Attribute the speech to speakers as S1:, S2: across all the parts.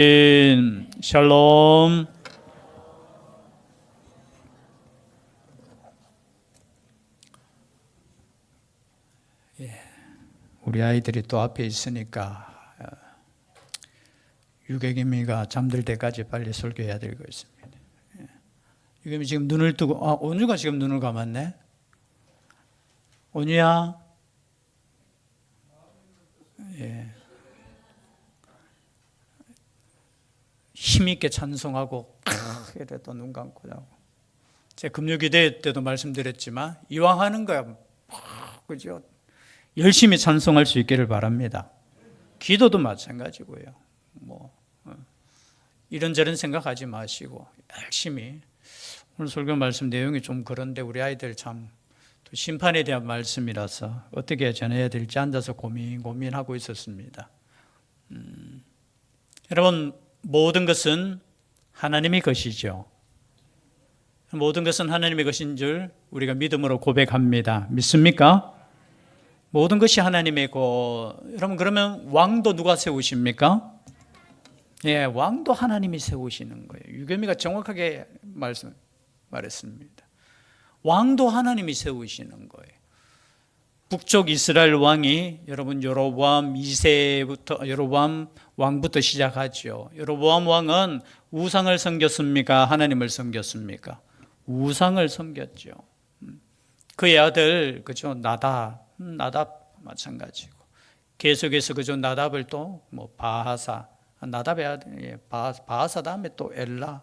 S1: 샬롬. 우리 아이들이 또 앞에 있으니까 유경임이가 잠들 때까지 빨리 설교해야 될 것 있습니다. 유경임이 지금 눈을 뜨고, 온유가 지금 눈을 감았네. 온유야. 힘있게 찬송하고 이래 또 눈 감고 자고. 제가 금요기대 때도 말씀드렸지만 이왕 하는 거야, 그죠? 열심히 찬송할 수 있기를 바랍니다. 기도도 마찬가지고요. 이런저런 생각하지 마시고 열심히. 오늘 설교 말씀 내용이 좀 그런데 우리 아이들 참 또 심판에 대한 말씀이라서 어떻게 전해야 될지 앉아서 고민하고 있었습니다. 여러분, 모든 것은 하나님의 것이죠. 모든 것은 하나님의 것인 줄 우리가 믿음으로 고백합니다. 믿습니까? 모든 것이 하나님의 것. 여러분, 그러면 왕도 누가 세우십니까? 예, 왕도 하나님이 세우시는 거예요. 유겸이가 정확하게 말했습니다. 왕도 하나님이 세우시는 거예요. 북쪽 이스라엘 왕이 여러분 여로보암 2세부터 여로보암 왕부터 시작하죠. 여로보암 왕은 우상을 섬겼습니까? 하나님을 섬겼습니까? 우상을 섬겼죠. 그의 아들 그죠 나답 마찬가지고 계속해서 그죠 나답을 또 바하사 나답의 아들 바하사 다음에 또 엘라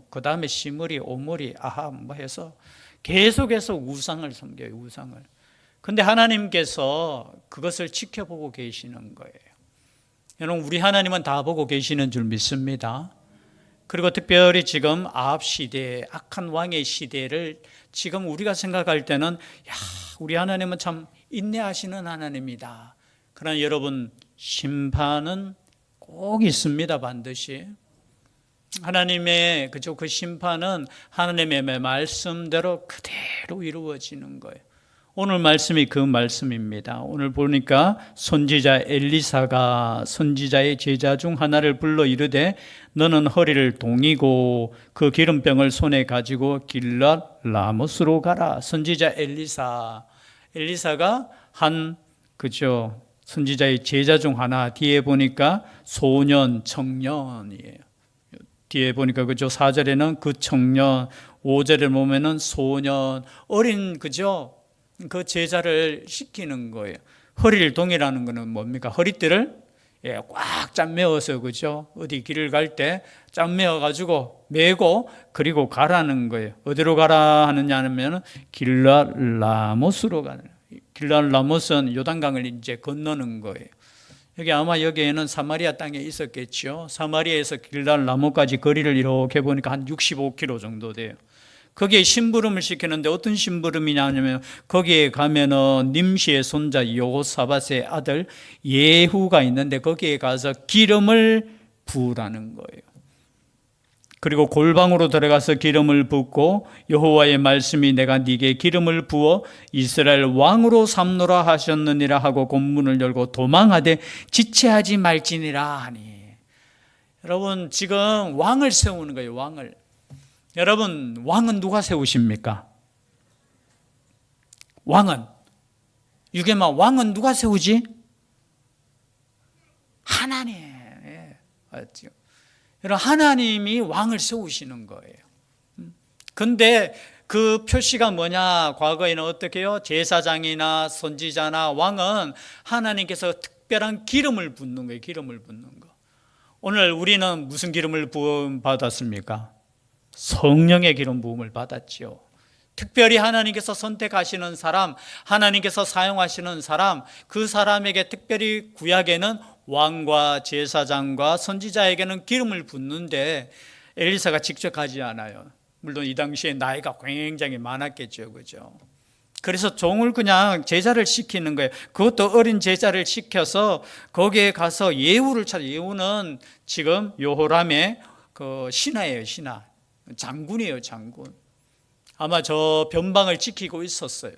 S1: 그 다음에 시므리 오므리 아합 해서 계속해서 우상을 섬겨요. 우상을. 근데 하나님께서 그것을 지켜보고 계시는 거예요. 여러분, 우리 하나님은 다 보고 계시는 줄 믿습니다. 그리고 특별히 지금 아합 시대, 악한 왕의 시대를 지금 우리가 생각할 때는 우리 하나님은 참 인내하시는 하나님이다. 그러나 여러분, 심판은 꼭 있습니다. 반드시. 하나님의 그 심판은 하나님의 말씀대로 그대로 이루어지는 거예요. 오늘 말씀이 그 말씀입니다. 오늘 보니까 선지자 엘리사가 선지자의 제자 중 하나를 불러 이르되 너는 허리를 동이고 그 기름병을 손에 가지고 길랏 라모스로 가라. 선지자 엘리사가 한 선지자의 제자 중 하나. 뒤에 보니까 소년 청년이에요. 뒤에 보니까 4절에는 그 청년, 5절에 보면은 소년, 어린 그 제자를 시키는 거예요. 허리를 동이라는 것은 뭡니까? 허리띠를 꽉 짠매어서 어디 길을 갈 때 짠매어가지고 메고 그리고 가라는 거예요. 어디로 가라 하느냐 하면 길랏 라모스로 가는. 길랏 라모스는 요단강을 이제 건너는 거예요. 여기에는 사마리아 땅에 있었겠죠. 사마리아에서 길랏 라모까지 거리를 이렇게 보니까 한 65km 정도 돼요. 거기에 심부름을 시키는데 어떤 심부름이냐 하면 거기에 가면은 님시의 손자 여호사밧의 아들 예후가 있는데 거기에 가서 기름을 부으라는 거예요. 그리고 골방으로 들어가서 기름을 붓고 여호와의 말씀이 내가 네게 기름을 부어 이스라엘 왕으로 삼노라 하셨느니라 하고 곤문을 열고 도망하되 지체하지 말지니라 하니. 여러분, 지금 왕을 세우는 거예요. 왕을. 여러분, 왕은 누가 세우십니까? 유괴마 왕은 누가 세우지? 하나님. 맞죠? 여러분, 하나님이 왕을 세우시는 거예요. 근데 그 표시가 뭐냐? 과거에는 어떻게 해요? 제사장이나 선지자나 왕은 하나님께서 특별한 기름을 붓는 거예요. 기름을 붓는 거. 오늘 우리는 무슨 기름을 부음 받았습니까? 성령의 기름 부음을 받았죠. 특별히 하나님께서 선택하시는 사람, 하나님께서 사용하시는 사람, 그 사람에게 특별히 구약에는 왕과 제사장과 선지자에게는 기름을 붓는데 엘리사가 직접 가지 않아요. 물론 이 당시에 나이가 굉장히 많았겠죠. 그죠? 그래서 종을 그냥 제자를 시키는 거예요. 그것도 어린 제자를 시켜서 거기에 가서 예후를 찾아. 예후는 지금 요호람의 신하예요. 장군이에요. 장군. 아마 저 변방을 지키고 있었어요.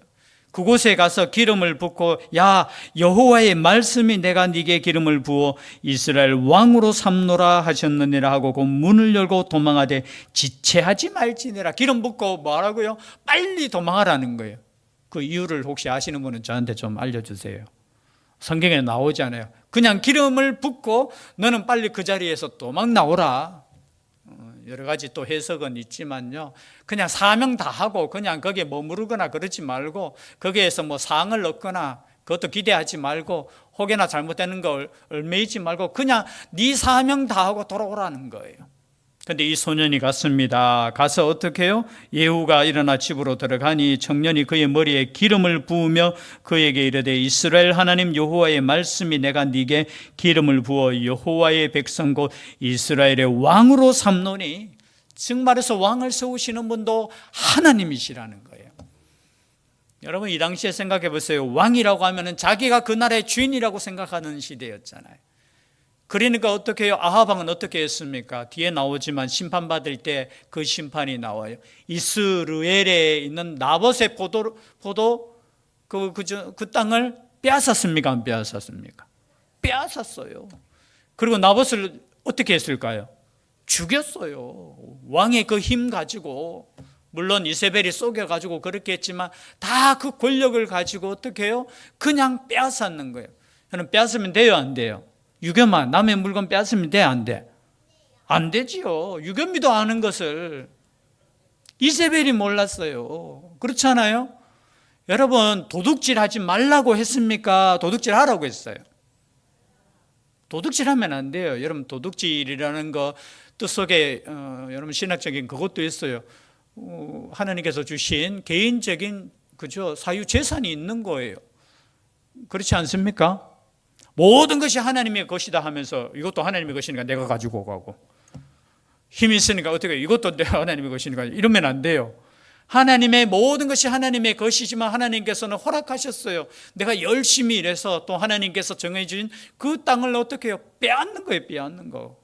S1: 그곳에 가서 기름을 붓고 야 여호와의 말씀이 내가 네게 기름을 부어 이스라엘 왕으로 삼노라 하셨느니라 하고 그 문을 열고 도망하되 지체하지 말지니라. 기름 붓고 뭐라고요? 빨리 도망하라는 거예요. 그 이유를 혹시 아시는 분은 저한테 좀 알려주세요. 성경에 나오잖아요. 그냥 기름을 붓고 너는 빨리 그 자리에서 도망 나오라. 여러 가지 또 해석은 있지만요. 그냥 사명 다 하고 그냥 거기에 머무르거나 그러지 말고 거기에서 뭐 상을 얻거나 그것도 기대하지 말고 혹여나 잘못되는 걸 얽매이지 말고 그냥 네 사명 다 하고 돌아오라는 거예요. 근데 이 소년이 갔습니다. 가서 어떻게 해요? 예후가 일어나 집으로 들어가니 청년이 그의 머리에 기름을 부으며 그에게 이르되 이스라엘 하나님 여호와의 말씀이 내가 네게 기름을 부어 여호와의 백성 곧 이스라엘의 왕으로 삼노니. 즉 말해서 왕을 세우시는 분도 하나님이시라는 거예요. 여러분 이 당시에 생각해 보세요. 왕이라고 하면은 자기가 그 나라의 주인이라고 생각하는 시대였잖아요. 그러니까 어떻게 해요? 아합 왕은 어떻게 했습니까? 뒤에 나오지만 심판받을 때 그 심판이 나와요. 이스라엘에 있는 나봇의 포도 그 땅을 빼앗았습니까? 안 빼앗았습니까? 빼앗았어요. 그리고 나봇을 어떻게 했을까요? 죽였어요. 왕의 그 힘 가지고. 물론 이세벨이 속여가지고 그렇게 했지만 다 그 권력을 가지고 어떻게 해요? 그냥 빼앗았는 거예요. 저는 빼앗으면 돼요? 안 돼요? 유겸아, 남의 물건 빼앗으면 돼? 안 돼? 안 되지요. 유겸이도 아는 것을 이세벨이 몰랐어요. 그렇잖아요? 여러분 도둑질 하지 말라고 했습니까? 도둑질 하라고 했어요. 도둑질 하면 안 돼요. 여러분 도둑질이라는 거 뜻 속에 여러분 신학적인 그것도 있어요. 하나님께서 주신 개인적인 그죠 사유 재산이 있는 거예요. 그렇지 않습니까? 모든 것이 하나님의 것이다 하면서 이것도 하나님의 것이니까 내가 가지고 가고 힘이 있으니까 어떻게 이것도 내가 하나님의 것이니까 이러면 안 돼요. 하나님의 모든 것이 하나님의 것이지만 하나님께서는 허락하셨어요. 내가 열심히 일해서 또 하나님께서 정해준 그 땅을 어떻게 해요? 빼앗는 거예요. 빼앗는 거.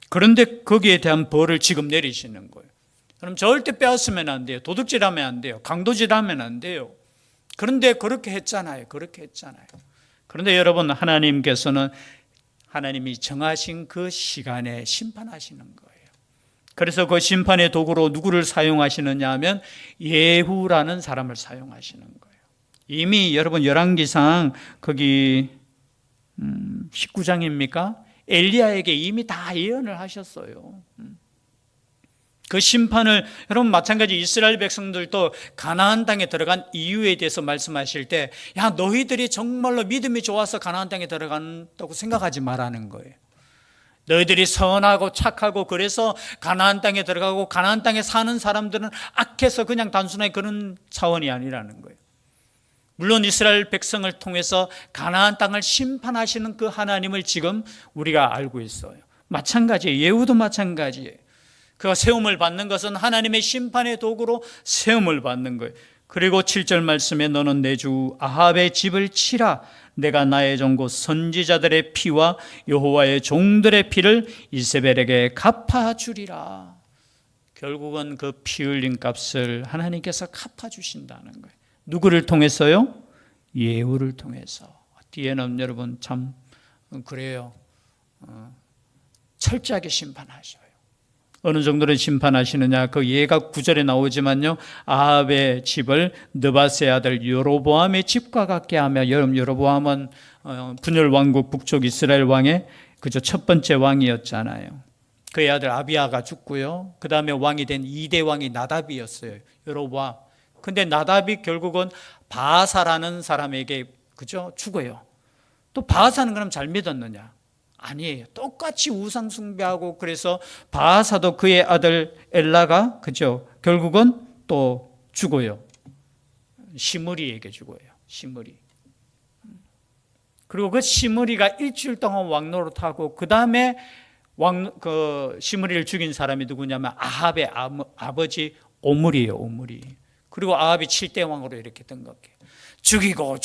S1: 그런데 거기에 대한 벌을 지금 내리시는 거예요. 그럼 절대 빼앗으면 안 돼요. 도둑질하면 안 돼요. 강도질하면 안 돼요. 그런데 그렇게 했잖아요. 그렇게 했잖아요. 그런데 여러분 하나님께서는 하나님이 정하신 그 시간에 심판하시는 거예요. 그래서 그 심판의 도구로 누구를 사용하시느냐 하면 예후라는 사람을 사용하시는 거예요. 이미 여러분 열왕기상 거기 19장입니까? 엘리야에게 이미 다 예언을 하셨어요. 그 심판을 여러분 마찬가지 이스라엘 백성들도 가나안 땅에 들어간 이유에 대해서 말씀하실 때 야 너희들이 정말로 믿음이 좋아서 가나안 땅에 들어간다고 생각하지 말라는 거예요. 너희들이 선하고 착하고 그래서 가나안 땅에 들어가고 가나안 땅에 사는 사람들은 악해서 그냥 단순하게 그런 차원이 아니라는 거예요. 물론 이스라엘 백성을 통해서 가나안 땅을 심판하시는 그 하나님을 지금 우리가 알고 있어요. 마찬가지예요. 예후도 마찬가지예요. 그가 세움을 받는 것은 하나님의 심판의 도구로 세움을 받는 거예요. 그리고 7절 말씀에 너는 내 주 아합의 집을 치라. 내가 나의 종고 선지자들의 피와 여호와의 종들의 피를 이세벨에게 갚아주리라. 결국은 그 피 흘린 값을 하나님께서 갚아주신다는 거예요. 누구를 통해서요? 예후를 통해서. 뒤에는 여러분 참 그래요. 철저하게 심판하셔요. 어느 정도로 심판하시느냐? 그 예가 9절에 나오지만요. 아합의 집을 느바스의 아들 여로보암의 집과 같게 하며 여로보암은 분열 왕국 북쪽 이스라엘 왕의 그저 첫 번째 왕이었잖아요. 그의 아들 아비야가 죽고요. 그 다음에 왕이 된 2대 왕이 나답이었어요. 여로보암. 근데 나답이 결국은 바사라는 사람에게 그죠? 죽어요. 또 바사는 그럼 잘 믿었느냐? 아니에요. 똑같이 우상 숭배하고 그래서 바사도 그의 아들 엘라가 그죠? 결국은 또 죽어요. 시므리에게 죽어요. 시므리. 그리고 그 시므리가 일주일 동안 왕노릇하고 그 다음에 시므리를 죽인 사람이 누구냐면 아합의 아버지 오므리예요. 오므리. 그리고 아합이 7대 왕으로 이렇게 된 거예요. 죽이고.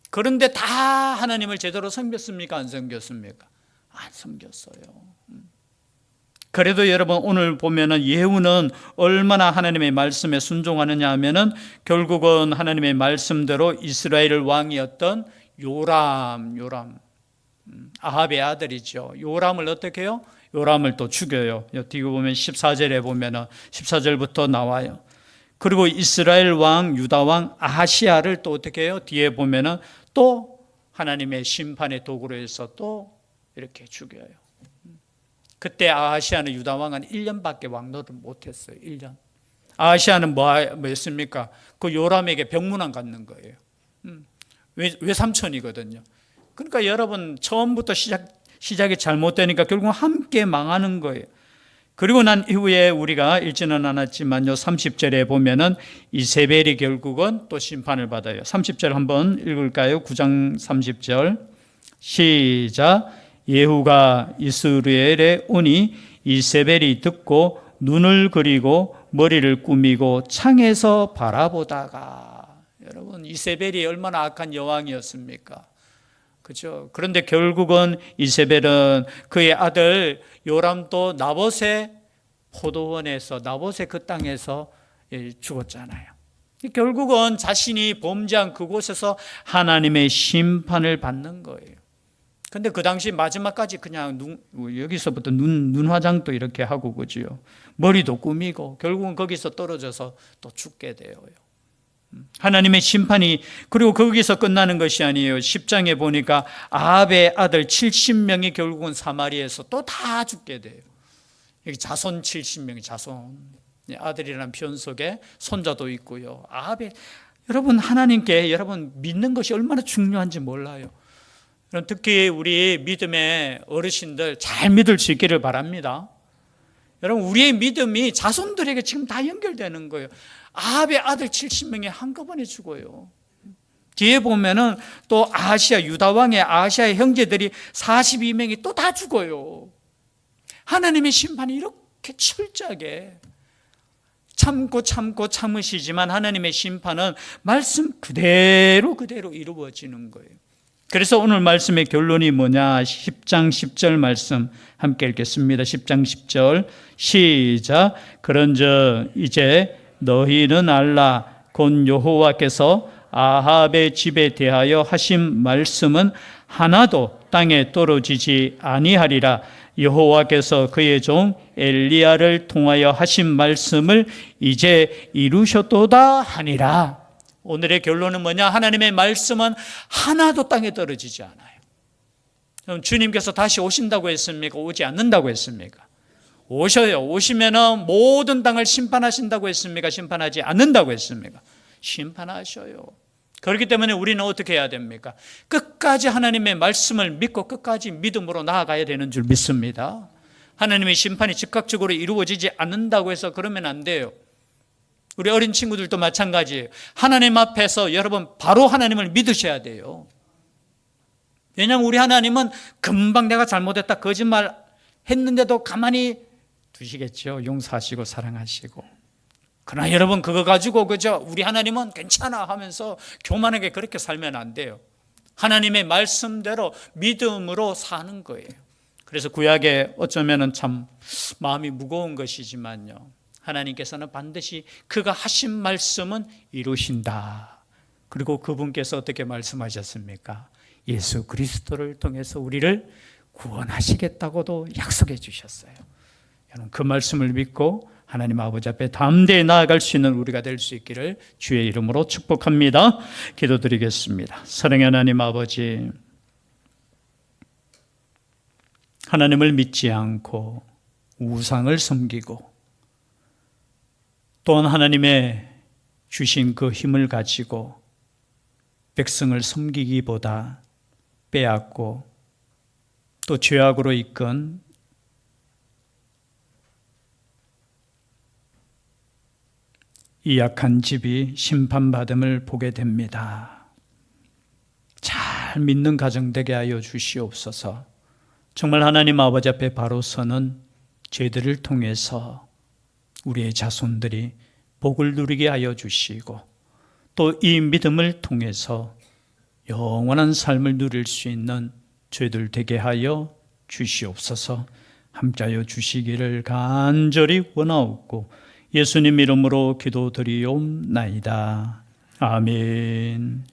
S1: 그런데 다 하나님을 제대로 섬겼습니까? 안 섬겼습니까? 안 섬겼어요. 그래도 여러분 오늘 보면은 예후는 얼마나 하나님의 말씀에 순종하느냐 하면은 결국은 하나님의 말씀대로 이스라엘 왕이었던 요람 아합의 아들이죠. 요람을 어떻게 해요? 요람을 또 죽여요. 뒤에 보면 14절에 보면은 14절부터 나와요. 그리고 이스라엘 왕 유다 왕 아하시아를 또 어떻게 해요? 뒤에 보면은 또 하나님의 심판의 도구로 해서 또 이렇게 죽여요. 그때 아하시아는 유다 왕은 1년밖에 왕노를 못했어요. 1년. 아하시아는 뭐였습니까? 그 요람에게 병문안 갖는 거예요. 외삼촌이거든요. 그러니까 여러분 처음부터 시작이 잘못되니까 결국 함께 망하는 거예요. 그리고 난 이후에 우리가 읽지는 않았지만요, 30절에 보면은 이세벨이 결국은 또 심판을 받아요. 30절 한번 읽을까요? 9장 30절 시작. 예후가 이스라엘에 오니 이세벨이 듣고 눈을 그리고 머리를 꾸미고 창에서 바라보다가, 여러분 이세벨이 얼마나 악한 여왕이었습니까? 그렇죠? 그런데 결국은 이세벨은 그의 아들 요람도 나봇의 포도원에서, 나봇의 그 땅에서 죽었잖아요. 결국은 자신이 범죄한 그곳에서 하나님의 심판을 받는 거예요. 근데 그 당시 마지막까지 그냥 여기서부터 눈 화장도 이렇게 하고, 그죠? 머리도 꾸미고 결국은 거기서 떨어져서 또 죽게 돼요. 하나님의 심판이 그리고 거기서 끝나는 것이 아니에요. 10장에 보니까 아합의 아들 70명이 결국은 사마리에서 또 다 죽게 돼요. 여기 자손 70명이 자손, 아들이라는 편 속에 손자도 있고요. 아합의, 여러분 하나님께 여러분 믿는 것이 얼마나 중요한지 몰라요. 특히 우리 믿음의 어르신들 잘 믿을 수 있기를 바랍니다. 여러분 우리의 믿음이 자손들에게 지금 다 연결되는 거예요. 아합의 아들 70명이 한꺼번에 죽어요. 뒤에 보면은 또 아하시아, 유다 왕의 아하시아의 형제들이 42명이 또 다 죽어요. 하나님의 심판이 이렇게 철저하게 참고 참으시지만 하나님의 심판은 말씀 그대로 이루어지는 거예요. 그래서 오늘 말씀의 결론이 뭐냐? 10장 10절 말씀 함께 읽겠습니다. 10장 10절 시작. 그런즉 이제 너희는 알라. 곧 여호와께서 아합의 집에 대하여 하신 말씀은 하나도 땅에 떨어지지 아니하리라. 여호와께서 그의 종 엘리야를 통하여 하신 말씀을 이제 이루셨도다 하니라. 오늘의 결론은 뭐냐? 하나님의 말씀은 하나도 땅에 떨어지지 않아요. 그럼 주님께서 다시 오신다고 했습니까? 오지 않는다고 했습니까? 오셔요. 오시면은 모든 땅을 심판하신다고 했습니까? 심판하지 않는다고 했습니까? 심판하셔요. 그렇기 때문에 우리는 어떻게 해야 됩니까? 끝까지 하나님의 말씀을 믿고 끝까지 믿음으로 나아가야 되는 줄 믿습니다. 하나님의 심판이 즉각적으로 이루어지지 않는다고 해서 그러면 안 돼요. 우리 어린 친구들도 마찬가지예요. 하나님 앞에서 여러분 바로 하나님을 믿으셔야 돼요. 왜냐하면 우리 하나님은 금방 내가 잘못했다 거짓말 했는데도 가만히 두시겠죠. 용서하시고 사랑하시고. 그러나 여러분 그거 가지고 그저 우리 하나님은 괜찮아 하면서 교만하게 그렇게 살면 안 돼요. 하나님의 말씀대로 믿음으로 사는 거예요. 그래서 구약에 어쩌면 참 마음이 무거운 것이지만요, 하나님께서는 반드시 그가 하신 말씀은 이루신다. 그리고 그분께서 어떻게 말씀하셨습니까? 예수 그리스도를 통해서 우리를 구원하시겠다고도 약속해 주셨어요. 여러분 그 말씀을 믿고 하나님 아버지 앞에 담대히 나아갈 수 있는 우리가 될 수 있기를 주의 이름으로 축복합니다. 기도드리겠습니다. 사랑의 하나님 아버지, 하나님을 믿지 않고 우상을 섬기고 또한 하나님의 주신 그 힘을 가지고 백성을 섬기기보다 빼앗고 또 죄악으로 이끈 이 약한 집이 심판받음을 보게 됩니다. 잘 믿는 가정 되게 하여 주시옵소서. 정말 하나님 아버지 앞에 바로 서는 죄들을 통해서 우리의 자손들이 복을 누리게 하여 주시고 또 이 믿음을 통해서 영원한 삶을 누릴 수 있는 죄들 되게 하여 주시옵소서. 함께하여 주시기를 간절히 원하옵고 예수님 이름으로 기도드리옵나이다. 아멘.